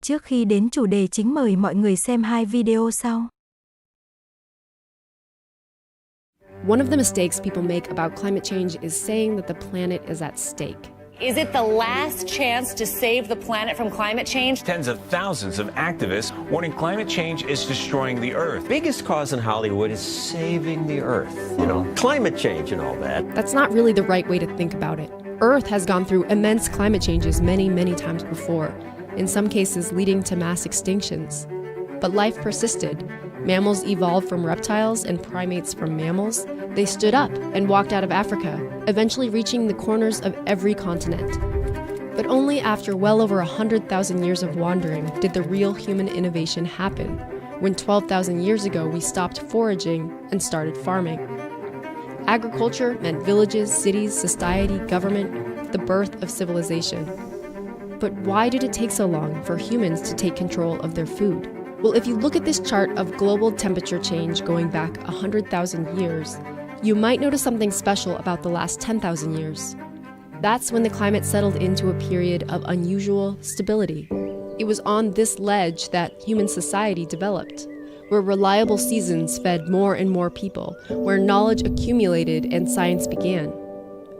Trước khi đến chủ đề chính mời mọi người xem 2 video sau. One of the mistakes people make about climate change is saying that the planet is at stake. Is it the last chance to save the planet from climate change? Tens of thousands of activists warning climate change is destroying the Earth. Biggest cause in Hollywood is saving the Earth. You know, climate change and all that. That's not really the right way to think about it. Earth has gone through immense climate changes many, many times before, in some cases leading to mass extinctions. But life persisted. Mammals evolved from reptiles and primates from mammals. They stood up and walked out of Africa, eventually reaching the corners of every continent. But only after well over 100,000 years of wandering did the real human innovation happen, when 12,000 years ago we stopped foraging and started farming. Agriculture meant villages, cities, society, government, the birth of civilization. But why did it take so long for humans to take control of their food? Well, if you look at this chart of global temperature change going back 100,000 years, you might notice something special about the last 10,000 years. That's when the climate settled into a period of unusual stability. It was on this ledge that human society developed, where reliable seasons fed more and more people, where knowledge accumulated and science began.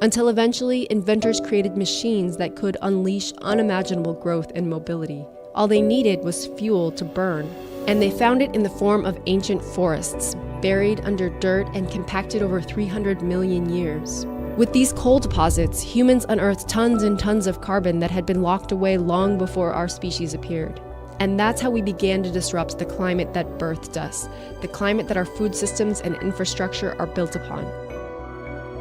Until eventually, inventors created machines that could unleash unimaginable growth and mobility. All they needed was fuel to burn, and they found it in the form of ancient forests, buried under dirt and compacted over 300 million years. With these coal deposits, humans unearthed tons and tons of carbon that had been locked away long before our species appeared. And that's how we began to disrupt the climate that birthed us, the climate that our food systems and infrastructure are built upon.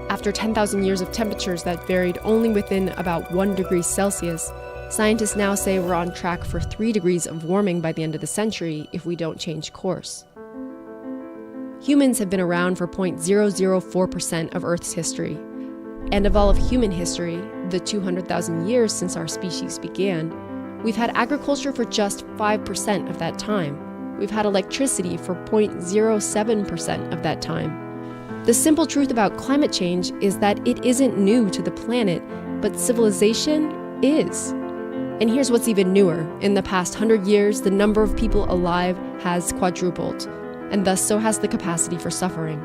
After 10,000 years of temperatures that varied only within about 1 degree Celsius, scientists now say we're on track for 3 degrees of warming by the end of the century if we don't change course. Humans have been around for 0.004% of Earth's history. And of all of human history, the 200,000 years since our species began, we've had agriculture for just 5% of that time. We've had electricity for 0.07% of that time. The simple truth about climate change is that it isn't new to the planet, but civilization is. And here's what's even newer. In the past 100 years, the number of people alive has quadrupled, and thus so has the capacity for suffering.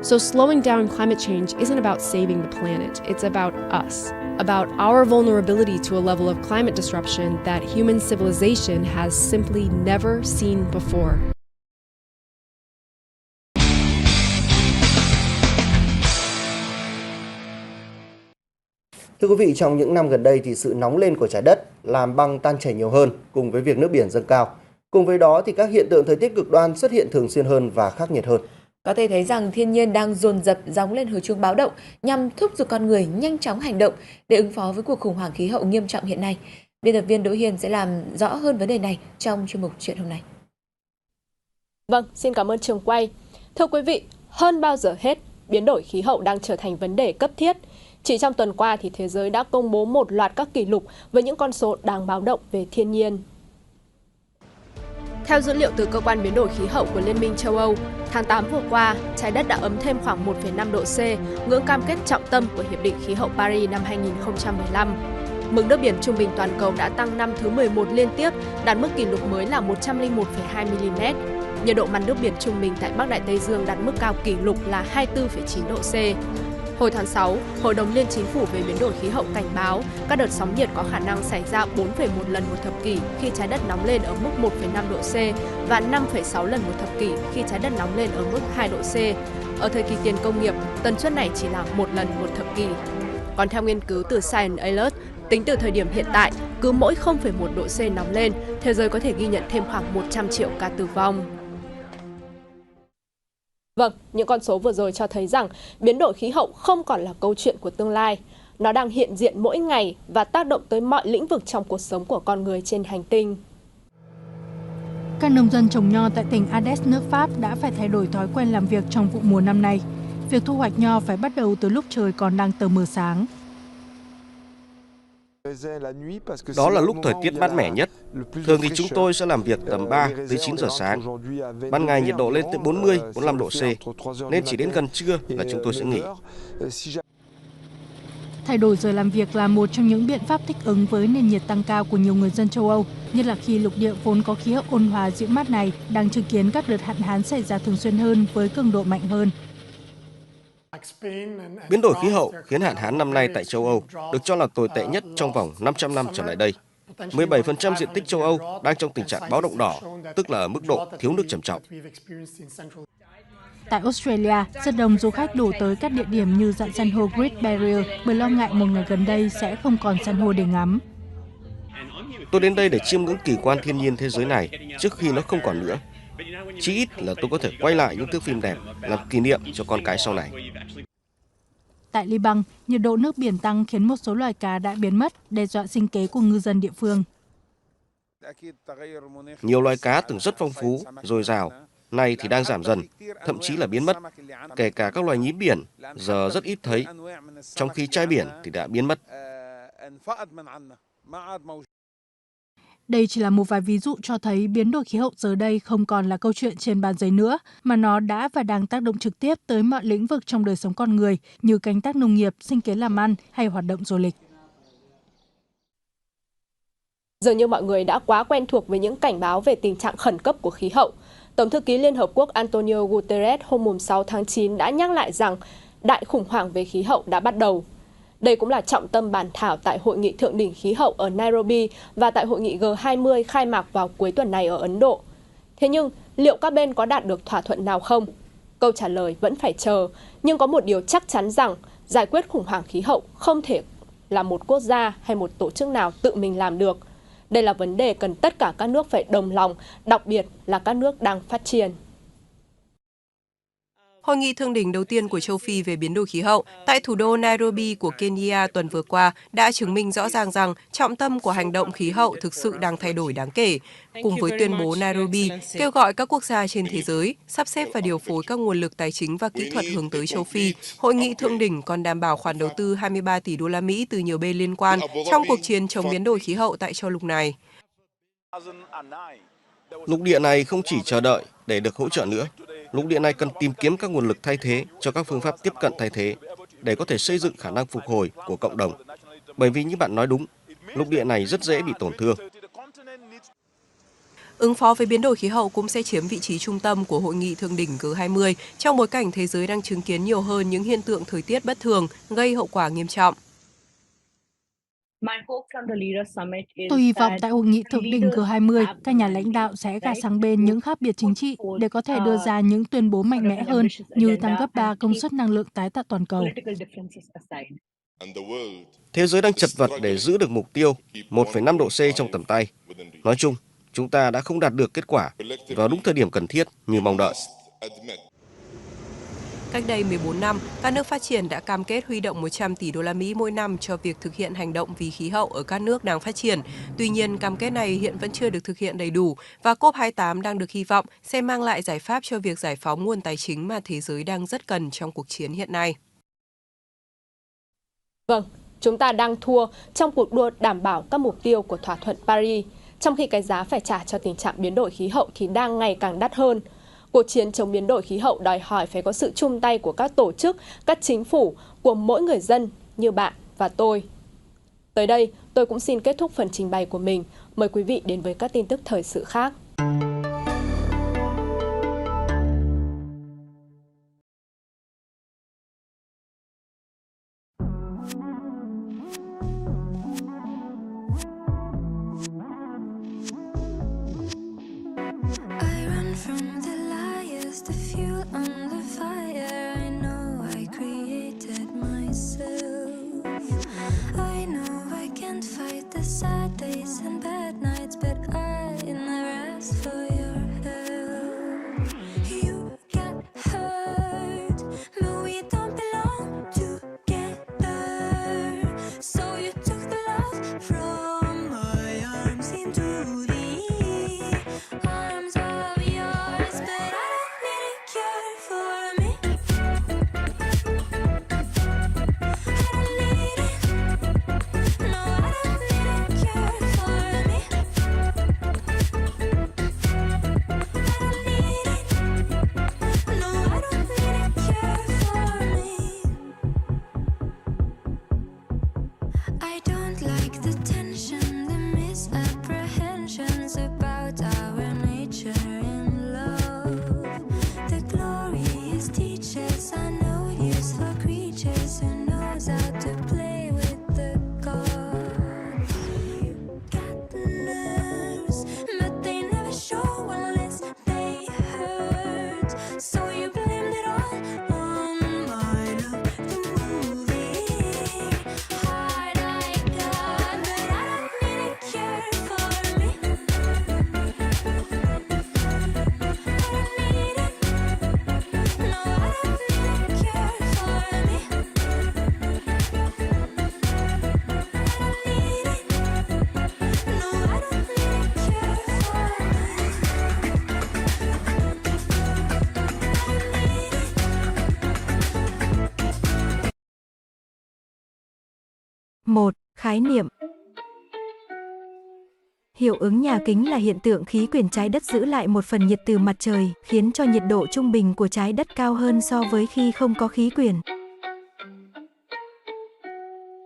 So slowing down climate change isn't about saving the planet, it's about us, about our vulnerability to a level of climate disruption that human civilization has simply never seen before. Thưa quý vị, trong những năm gần đây thì sự nóng lên của trái đất làm băng tan chảy nhiều hơn cùng với việc nước biển dâng cao. Cùng với đó thì các hiện tượng thời tiết cực đoan xuất hiện thường xuyên hơn và khắc nghiệt hơn. Có thể thấy rằng thiên nhiên đang dồn dập gióng lên hồi chuông báo động nhằm thúc giục con người nhanh chóng hành động để ứng phó với cuộc khủng hoảng khí hậu nghiêm trọng hiện nay. Biên tập viên Đỗ Hiền sẽ làm rõ hơn vấn đề này trong chuyên mục Chuyện hôm nay. Vâng, xin cảm ơn trường quay. Thưa quý vị, hơn bao giờ hết, biến đổi khí hậu đang trở thành vấn đề cấp thiết. Chỉ trong tuần qua thì thế giới đã công bố một loạt các kỷ lục với những con số đáng báo động về thiên nhiên. Theo dữ liệu từ Cơ quan Biến đổi Khí hậu của Liên minh châu Âu, tháng 8 vừa qua, trái đất đã ấm thêm khoảng 1,5 độ C, ngưỡng cam kết trọng tâm của Hiệp định Khí hậu Paris năm 2015. Mực nước biển trung bình toàn cầu đã tăng năm thứ 11 liên tiếp, đạt mức kỷ lục mới là 101,2 mm. Nhiệt độ mặt nước biển trung bình tại Bắc Đại Tây Dương đạt mức cao kỷ lục là 24,9 độ C. Hồi tháng 6, Hội đồng Liên Chính phủ về biến đổi khí hậu cảnh báo các đợt sóng nhiệt có khả năng xảy ra 4,1 lần một thập kỷ khi trái đất nóng lên ở mức 1,5 độ C và 5,6 lần một thập kỷ khi trái đất nóng lên ở mức 2 độ C. Ở thời kỳ tiền công nghiệp, tần suất này chỉ là 1 lần một thập kỷ. Còn theo nghiên cứu từ Science Alert, tính từ thời điểm hiện tại, cứ mỗi 0,1 độ C nóng lên, thế giới có thể ghi nhận thêm khoảng 100 triệu ca tử vong. Vâng, những con số vừa rồi cho thấy rằng biến đổi khí hậu không còn là câu chuyện của tương lai. Nó đang hiện diện mỗi ngày và tác động tới mọi lĩnh vực trong cuộc sống của con người trên hành tinh. Các nông dân trồng nho tại tỉnh Ardèche, nước Pháp đã phải thay đổi thói quen làm việc trong vụ mùa năm nay. Việc thu hoạch nho phải bắt đầu từ lúc trời còn đang tờ mờ sáng. Đó là lúc thời tiết mát mẻ nhất. Thường thì chúng tôi sẽ làm việc tầm 3 tới 9 giờ sáng. Ban ngày nhiệt độ lên tới 40, 45 độ C, nên chỉ đến gần trưa là chúng tôi sẽ nghỉ. Thay đổi giờ làm việc là một trong những biện pháp thích ứng với nền nhiệt tăng cao của nhiều người dân châu Âu, nhất là khi lục địa vốn có khí hậu ôn hòa dịu mát này đang chứng kiến các đợt hạn hán xảy ra thường xuyên hơn với cường độ mạnh hơn. Biến đổi khí hậu khiến hạn hán năm nay tại châu Âu được cho là tồi tệ nhất trong vòng 500 năm trở lại đây. 17% diện tích châu Âu đang trong tình trạng báo động đỏ, tức là ở mức độ thiếu nước trầm trọng. Tại Australia, rất đông du khách đổ tới các địa điểm như dãy san hô Great Barrier bởi lo ngại một ngày gần đây sẽ không còn san hô để ngắm. Tôi đến đây để chiêm ngưỡng kỳ quan thiên nhiên thế giới này trước khi nó không còn nữa. Chí ít là tôi có thể quay lại những thước phim đẹp làm kỷ niệm cho con cái sau này. Tại Liban, nhiệt độ nước biển tăng khiến một số loài cá đã biến mất, đe dọa sinh kế của ngư dân địa phương. Nhiều loài cá từng rất phong phú, dồi dào, nay thì đang giảm dần, thậm chí là biến mất. Kể cả các loài nhím biển giờ rất ít thấy, trong khi trai biển thì đã biến mất. Đây chỉ là một vài ví dụ cho thấy biến đổi khí hậu giờ đây không còn là câu chuyện trên bàn giấy nữa, mà nó đã và đang tác động trực tiếp tới mọi lĩnh vực trong đời sống con người, như canh tác nông nghiệp, sinh kế làm ăn hay hoạt động du lịch. Dường như mọi người đã quá quen thuộc với những cảnh báo về tình trạng khẩn cấp của khí hậu. Tổng thư ký Liên Hợp Quốc Antonio Guterres hôm 6 tháng 9 đã nhắc lại rằng đại khủng hoảng về khí hậu đã bắt đầu. Đây cũng là trọng tâm bàn thảo tại Hội nghị Thượng đỉnh khí hậu ở Nairobi và tại Hội nghị G20 khai mạc vào cuối tuần này ở Ấn Độ. Thế nhưng, liệu các bên có đạt được thỏa thuận nào không? Câu trả lời vẫn phải chờ, nhưng có một điều chắc chắn rằng giải quyết khủng hoảng khí hậu không thể là một quốc gia hay một tổ chức nào tự mình làm được. Đây là vấn đề cần tất cả các nước phải đồng lòng, đặc biệt là các nước đang phát triển. Hội nghị thượng đỉnh đầu tiên của châu Phi về biến đổi khí hậu tại thủ đô Nairobi của Kenya tuần vừa qua đã chứng minh rõ ràng rằng trọng tâm của hành động khí hậu thực sự đang thay đổi đáng kể. Cùng với tuyên bố Nairobi kêu gọi các quốc gia trên thế giới sắp xếp và điều phối các nguồn lực tài chính và kỹ thuật hướng tới châu Phi, hội nghị thượng đỉnh còn đảm bảo khoản đầu tư 23 tỷ đô la Mỹ từ nhiều bên liên quan trong cuộc chiến chống biến đổi khí hậu tại châu lục này. Lục địa này không chỉ chờ đợi để được hỗ trợ nữa. Lục địa này cần tìm kiếm các nguồn lực thay thế cho các phương pháp tiếp cận thay thế để có thể xây dựng khả năng phục hồi của cộng đồng. Bởi vì như bạn nói đúng, lục địa này rất dễ bị tổn thương. Ứng phó với biến đổi khí hậu cũng sẽ chiếm vị trí trung tâm của hội nghị thượng đỉnh G20 trong bối cảnh thế giới đang chứng kiến nhiều hơn những hiện tượng thời tiết bất thường gây hậu quả nghiêm trọng. Tôi hy vọng tại hội nghị thượng đỉnh G20, các nhà lãnh đạo sẽ gạt sang bên những khác biệt chính trị để có thể đưa ra những tuyên bố mạnh mẽ hơn như tăng gấp 3 công suất năng lượng tái tạo toàn cầu. Thế giới đang chật vật để giữ được mục tiêu 1,5 độ C trong tầm tay. Nói chung, chúng ta đã không đạt được kết quả vào đúng thời điểm cần thiết như mong đợi. Cách đây 14 năm, các nước phát triển đã cam kết huy động 100 tỷ đô la Mỹ mỗi năm cho việc thực hiện hành động vì khí hậu ở các nước đang phát triển. Tuy nhiên, cam kết này hiện vẫn chưa được thực hiện đầy đủ và COP28 đang được hy vọng sẽ mang lại giải pháp cho việc giải phóng nguồn tài chính mà thế giới đang rất cần trong cuộc chiến hiện nay. Vâng, chúng ta đang thua trong cuộc đua đảm bảo các mục tiêu của thỏa thuận Paris, trong khi cái giá phải trả cho tình trạng biến đổi khí hậu thì đang ngày càng đắt hơn. Cuộc chiến chống biến đổi khí hậu đòi hỏi phải có sự chung tay của các tổ chức, các chính phủ, của mỗi người dân như bạn và tôi. Tới đây, tôi cũng xin kết thúc phần trình bày của mình. Mời quý vị đến với các tin tức thời sự khác. The fuel on the fire, I know I created myself. I know I can't fight the sad days and bad nights, but I never 1. Khái niệm. Hiệu ứng nhà kính là hiện tượng khí quyển trái đất giữ lại một phần nhiệt từ mặt trời, khiến cho nhiệt độ trung bình của trái đất cao hơn so với khi không có khí quyển.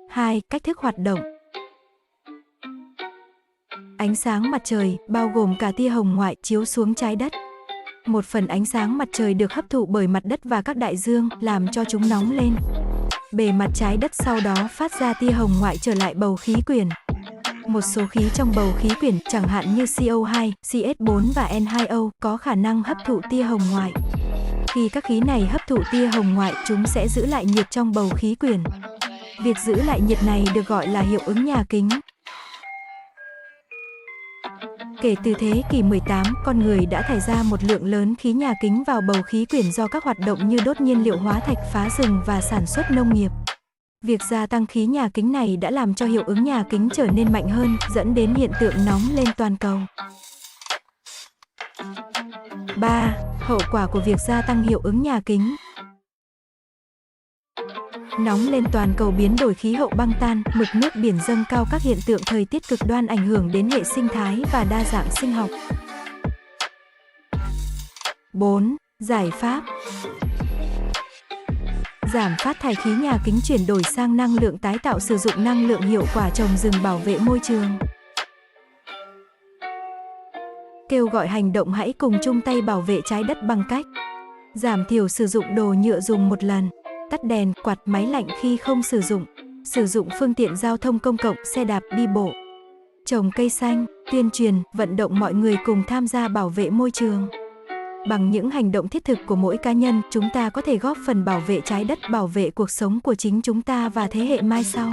2. Cách thức hoạt động. Ánh sáng mặt trời, bao gồm cả tia hồng ngoại, chiếu xuống trái đất. Một phần ánh sáng mặt trời được hấp thụ bởi mặt đất và các đại dương, làm cho chúng nóng lên. Bề mặt trái đất sau đó phát ra tia hồng ngoại trở lại bầu khí quyển. Một số khí trong bầu khí quyển, chẳng hạn như CO2, CH4 và N2O, có khả năng hấp thụ tia hồng ngoại. Khi các khí này hấp thụ tia hồng ngoại, chúng sẽ giữ lại nhiệt trong bầu khí quyển. Việc giữ lại nhiệt này được gọi là hiệu ứng nhà kính. Kể từ thế kỷ 18, con người đã thải ra một lượng lớn khí nhà kính vào bầu khí quyển do các hoạt động như đốt nhiên liệu hóa thạch, phá rừng và sản xuất nông nghiệp. Việc gia tăng khí nhà kính này đã làm cho hiệu ứng nhà kính trở nên mạnh hơn, dẫn đến hiện tượng nóng lên toàn cầu. 3. Hậu quả của việc gia tăng hiệu ứng nhà kính. Nóng lên toàn cầu, biến đổi khí hậu, băng tan, mực nước biển dâng cao, các hiện tượng thời tiết cực đoan ảnh hưởng đến hệ sinh thái và đa dạng sinh học. 4. Giải pháp. Giảm phát thải khí nhà kính, chuyển đổi sang năng lượng tái tạo, sử dụng năng lượng hiệu quả, trồng rừng, bảo vệ môi trường. Kêu gọi hành động, hãy cùng chung tay bảo vệ trái đất bằng cách giảm thiểu sử dụng đồ nhựa dùng một lần, tắt đèn, quạt, máy lạnh khi không sử dụng phương tiện giao thông công cộng, xe đạp, đi bộ, trồng cây xanh, tuyên truyền, vận động mọi người cùng tham gia bảo vệ môi trường. Bằng những hành động thiết thực của mỗi cá nhân, chúng ta có thể góp phần bảo vệ trái đất, bảo vệ cuộc sống của chính chúng ta và thế hệ mai sau.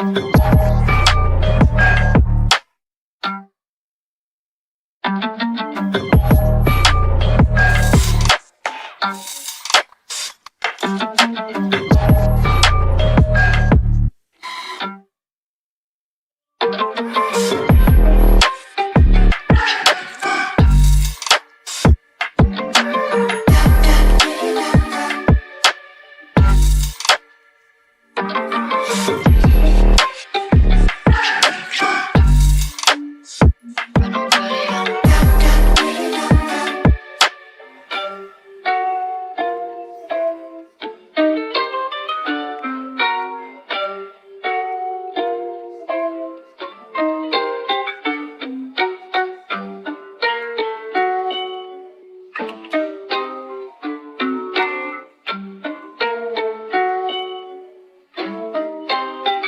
Thank you.